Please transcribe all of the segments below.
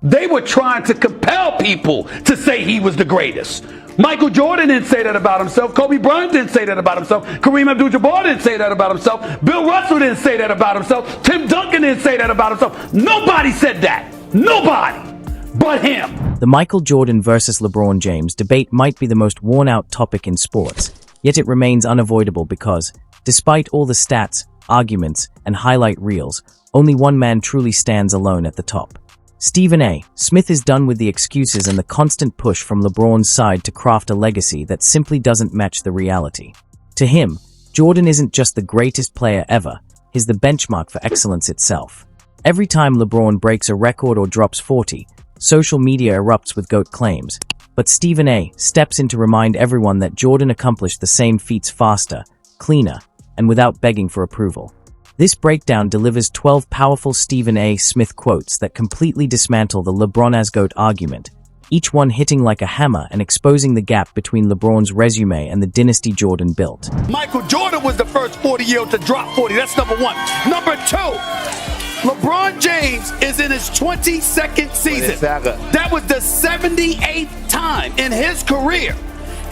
They were trying to compel people to say he was the greatest. Michael Jordan didn't say that about himself. Kobe Bryant didn't say that about himself. Kareem Abdul-Jabbar didn't say that about himself. Bill Russell didn't say that about himself. Tim Duncan didn't say that about himself. Nobody said that. Nobody but him. The Michael Jordan versus LeBron James debate might be the most worn-out topic in sports, yet it remains unavoidable because, despite all the stats, arguments, and highlight reels, only one man truly stands alone at the top. Stephen A. Smith is done with the excuses and the constant push from LeBron's side to craft a legacy that simply doesn't match the reality. To him, Jordan isn't just the greatest player ever, he's the benchmark for excellence itself. Every time LeBron breaks a record or drops 40, social media erupts with GOAT claims, but Stephen A. steps in to remind everyone that Jordan accomplished the same feats faster, cleaner, and without begging for approval. This breakdown delivers 12 powerful Stephen A. Smith quotes that completely dismantle the LeBron as GOAT argument, each one hitting like a hammer and exposing the gap between LeBron's resume and the dynasty Jordan built. Michael Jordan was the first 40-year-old to drop 40. That's number one. Number two, LeBron James is in his 22nd season. That was the 78th time in his career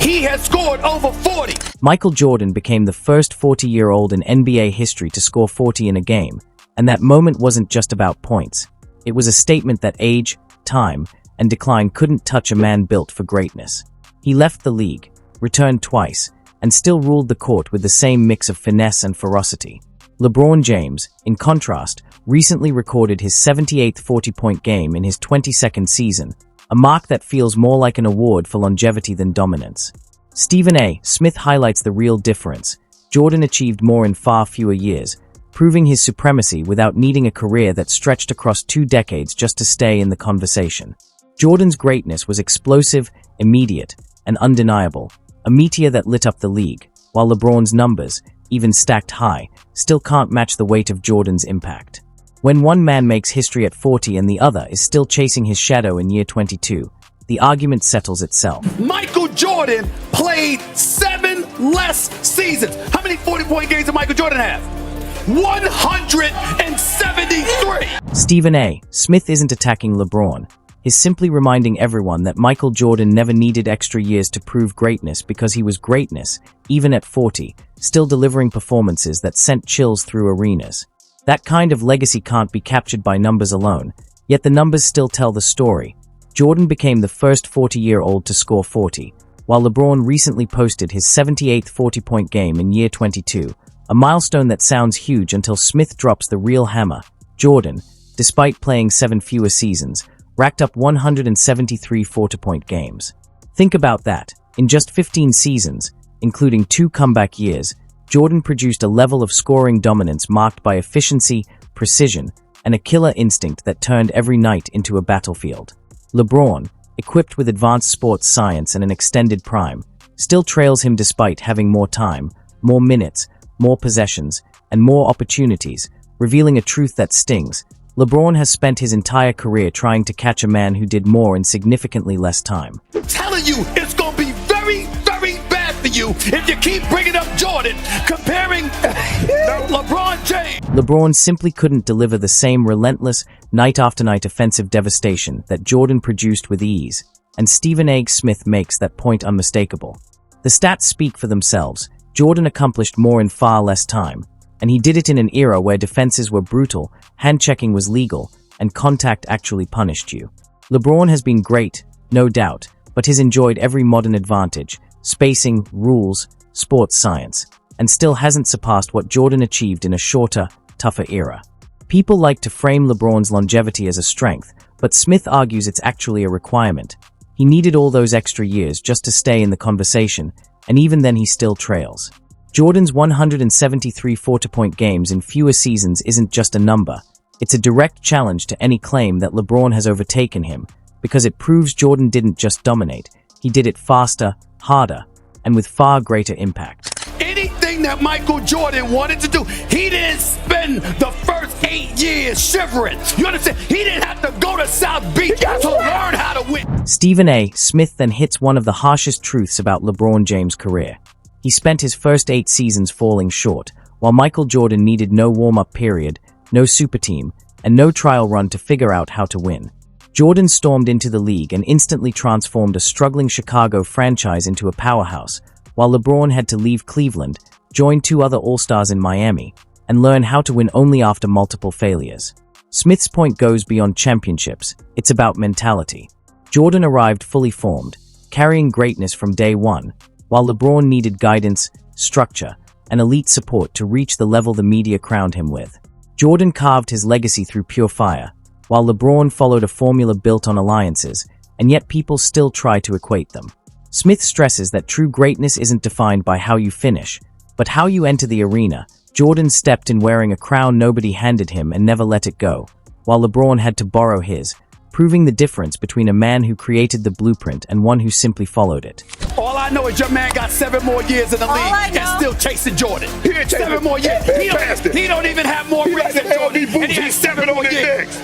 he has scored over 40. Michael Jordan became the first 40-year-old in NBA history to score 40 in a game, and that moment wasn't just about points. It was a statement that age, time, and decline couldn't touch a man built for greatness. He left the league, returned twice, and still ruled the court with the same mix of finesse and ferocity. LeBron James, in contrast, recently recorded his 78th 40-point game in his 22nd season, a mark that feels more like an award for longevity than dominance. Stephen A. Smith highlights the real difference. Jordan achieved more in far fewer years, proving his supremacy without needing a career that stretched across 2 decades just to stay in the conversation. Jordan's greatness was explosive, immediate, and undeniable, a meteor that lit up the league, while LeBron's numbers, even stacked high, still can't match the weight of Jordan's impact. When one man makes history at 40 and the other is still chasing his shadow in year 22, the argument settles itself. Michael Jordan played 7 less seasons. How many 40-point games did Michael Jordan have? 173! Stephen A. Smith isn't attacking LeBron. He's simply reminding everyone that Michael Jordan never needed extra years to prove greatness because he was greatness, even at 40, still delivering performances that sent chills through arenas. That kind of legacy can't be captured by numbers alone, yet the numbers still tell the story. Jordan became the first 40-year-old to score 40, while LeBron recently posted his 78th 40-point game in year 22, a milestone that sounds huge until Smith drops the real hammer. Jordan, despite playing 7 fewer seasons, racked up 173 40-point games. Think about that. In just 15 seasons, including 2 comeback years, Jordan produced a level of scoring dominance marked by efficiency, precision, and a killer instinct that turned every night into a battlefield. LeBron, equipped with advanced sports science and an extended prime, still trails him despite having more time, more minutes, more possessions, and more opportunities, revealing a truth that stings. LeBron has spent his entire career trying to catch a man who did more in significantly less time. I'm telling you, it's going to be very, very bad for you if you keep bringing up Jordan, comparing LeBron James. LeBron simply couldn't deliver the same relentless, night-after-night offensive devastation that Jordan produced with ease, and Stephen A. Smith makes that point unmistakable. The stats speak for themselves. Jordan accomplished more in far less time, and he did it in an era where defenses were brutal, hand-checking was legal, and contact actually punished you. LeBron has been great, no doubt, but he's enjoyed every modern advantage, spacing, rules, sports science, and still hasn't surpassed what Jordan achieved in a shorter, tougher era. People like to frame LeBron's longevity as a strength, but Smith argues it's actually a requirement. He needed all those extra years just to stay in the conversation, and even then he still trails. Jordan's 173 40-point games in fewer seasons isn't just a number. It's a direct challenge to any claim that LeBron has overtaken him, because it proves Jordan didn't just dominate, he did it faster, harder, and with far greater impact. Anything that Michael Jordan wanted to do, he didn't spend the first 8 years shivering. You understand? He didn't have to go to South Beach to learn how to win. Stephen A. Smith then hits one of the harshest truths about LeBron James' career. He spent his first 8 seasons falling short, while Michael Jordan needed no warm-up period, no super team, and no trial run to figure out how to win. Jordan stormed into the league and instantly transformed a struggling Chicago franchise into a powerhouse, while LeBron had to leave Cleveland, join two other All-Stars in Miami, and learn how to win only after multiple failures. Smith's point goes beyond championships, it's about mentality. Jordan arrived fully formed, carrying greatness from day one, while LeBron needed guidance, structure, and elite support to reach the level the media crowned him with. Jordan carved his legacy through pure fire, while LeBron followed a formula built on alliances, and yet people still try to equate them. Smith stresses that true greatness isn't defined by how you finish, but how you enter the arena. Jordan stepped in wearing a crown nobody handed him and never let it go, while LeBron had to borrow his, proving the difference between a man who created the blueprint and one who simply followed it. All I know is your man got 7 more years in the league and still chasing Jordan. He ain't 7 more years. He don't even have more rings than Jordan. And he has 7 more years.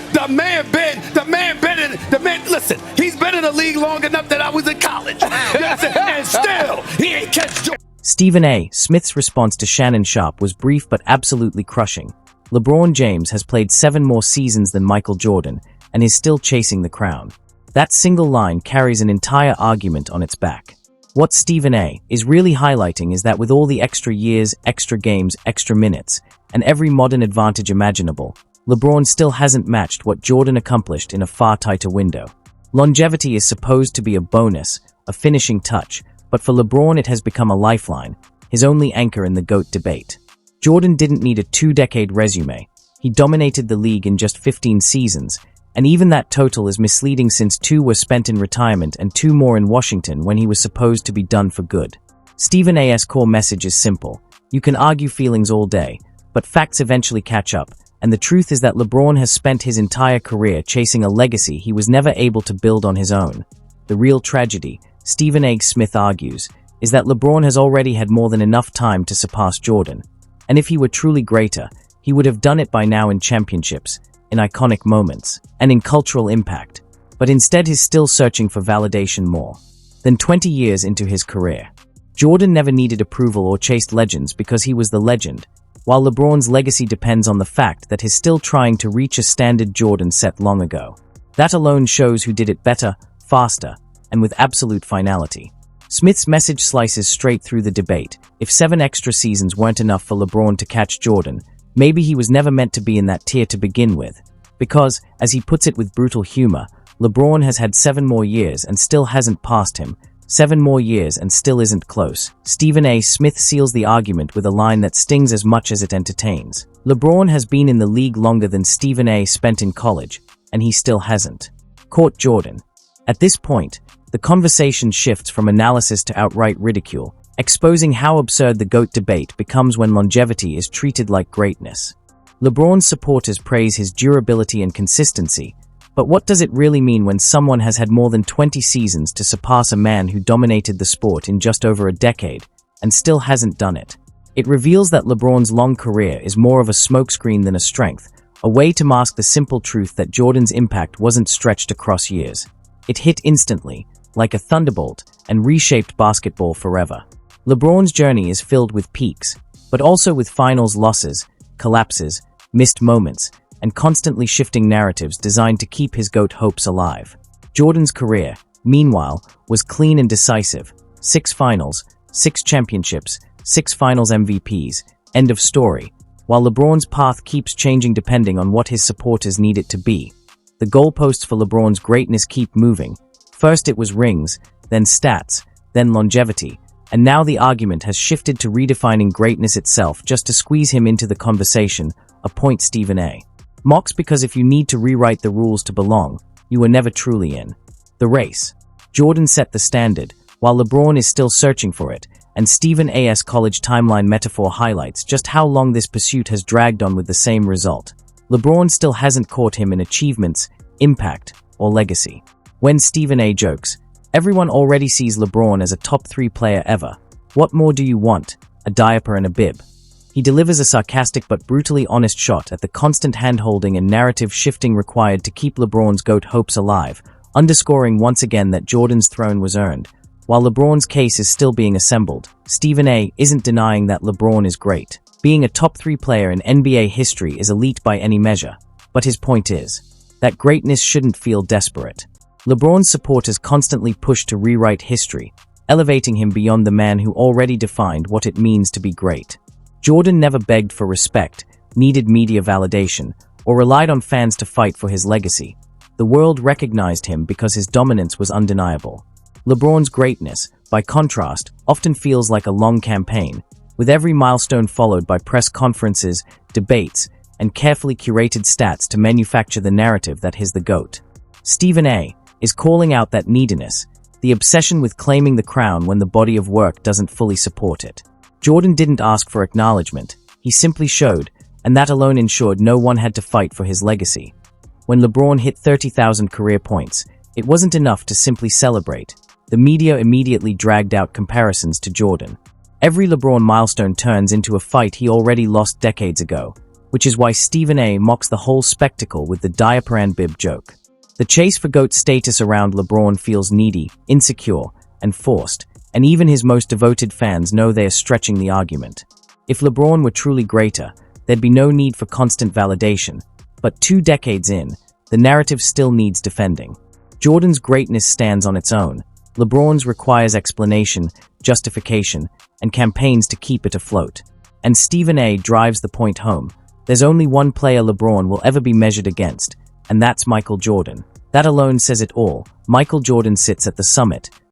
Listen, he's been in the league long enough that I was in college. And still, he ain't catch Jordan. Stephen A. Smith's response to Shannon Sharpe was brief but absolutely crushing. LeBron James has played 7 more seasons than Michael Jordan and is still chasing the crown. That single line carries an entire argument on its back. What Stephen A. is really highlighting is that with all the extra years, extra games, extra minutes, and every modern advantage imaginable, LeBron still hasn't matched what Jordan accomplished in a far tighter window. Longevity is supposed to be a bonus, a finishing touch, but for LeBron it has become a lifeline, his only anchor in the GOAT debate. Jordan didn't need a 2-decade resume. He dominated the league in just 15 seasons, and even that total is misleading since 2 were spent in retirement and 2 more in Washington when he was supposed to be done for good. Stephen A.'s core message is simple. You can argue feelings all day, but facts eventually catch up, and the truth is that LeBron has spent his entire career chasing a legacy he was never able to build on his own. The real tragedy, Stephen A. Smith argues, is that LeBron has already had more than enough time to surpass Jordan. And if he were truly greater, he would have done it by now in championships, in iconic moments, and in cultural impact. But instead he's still searching for validation more than 20 years into his career. Jordan never needed approval or chased legends because he was the legend, while LeBron's legacy depends on the fact that he's still trying to reach a standard Jordan set long ago. That alone shows who did it better, faster, and with absolute finality. Smith's message slices straight through the debate. If 7 extra seasons weren't enough for LeBron to catch Jordan, maybe he was never meant to be in that tier to begin with. Because, as he puts it with brutal humor, LeBron has had 7 more years and still hasn't passed him, 7 more years and still isn't close. Stephen A. Smith seals the argument with a line that stings as much as it entertains. LeBron has been in the league longer than Stephen A. spent in college, and he still hasn't caught Jordan. At this point, the conversation shifts from analysis to outright ridicule, exposing how absurd the GOAT debate becomes when longevity is treated like greatness. LeBron's supporters praise his durability and consistency, but what does it really mean when someone has had more than 20 seasons to surpass a man who dominated the sport in just over a decade, and still hasn't done it? It reveals that LeBron's long career is more of a smokescreen than a strength, a way to mask the simple truth that Jordan's impact wasn't stretched across years. It hit instantly, like a thunderbolt, and reshaped basketball forever. LeBron's journey is filled with peaks, but also with finals losses, collapses, missed moments, and constantly shifting narratives designed to keep his GOAT hopes alive. Jordan's career, meanwhile, was clean and decisive. 6 finals, 6 championships, 6 finals MVPs, end of story, while LeBron's path keeps changing depending on what his supporters need it to be. The goalposts for LeBron's greatness keep moving. First it was rings, then stats, then longevity, and now the argument has shifted to redefining greatness itself just to squeeze him into the conversation, a point Stephen A. mocks because if you need to rewrite the rules to belong, you were never truly in the race. Jordan set the standard, while LeBron is still searching for it, and Stephen A.'s college timeline metaphor highlights just how long this pursuit has dragged on with the same result. LeBron still hasn't caught him in achievements, impact, or legacy. When Stephen A. jokes, everyone already sees LeBron as a top 3 player ever. What more do you want? A diaper and a bib. He delivers a sarcastic but brutally honest shot at the constant hand-holding and narrative shifting required to keep LeBron's GOAT hopes alive, underscoring once again that Jordan's throne was earned. While LeBron's case is still being assembled, Stephen A. isn't denying that LeBron is great. Being a top 3 player in NBA history is elite by any measure. But his point is, that greatness shouldn't feel desperate. LeBron's supporters constantly push to rewrite history, elevating him beyond the man who already defined what it means to be great. Jordan never begged for respect, needed media validation, or relied on fans to fight for his legacy. The world recognized him because his dominance was undeniable. LeBron's greatness, by contrast, often feels like a long campaign, with every milestone followed by press conferences, debates, and carefully curated stats to manufacture the narrative that he's the GOAT. Stephen A. is calling out that neediness, the obsession with claiming the crown when the body of work doesn't fully support it. Jordan didn't ask for acknowledgement, he simply showed, and that alone ensured no one had to fight for his legacy. When LeBron hit 30,000 career points, it wasn't enough to simply celebrate. The media immediately dragged out comparisons to Jordan. Every LeBron milestone turns into a fight he already lost decades ago, which is why Stephen A. mocks the whole spectacle with the diaper and bib joke. The chase for GOAT status around LeBron feels needy, insecure, and forced, and even his most devoted fans know they are stretching the argument. If LeBron were truly greater, there'd be no need for constant validation, but 2 decades in, the narrative still needs defending. Jordan's greatness stands on its own. LeBron's requires explanation, justification, and campaigns to keep it afloat. And Stephen A. drives the point home. There's only one player LeBron will ever be measured against, and that's Michael Jordan. That alone says it all. Michael Jordan sits at the summit,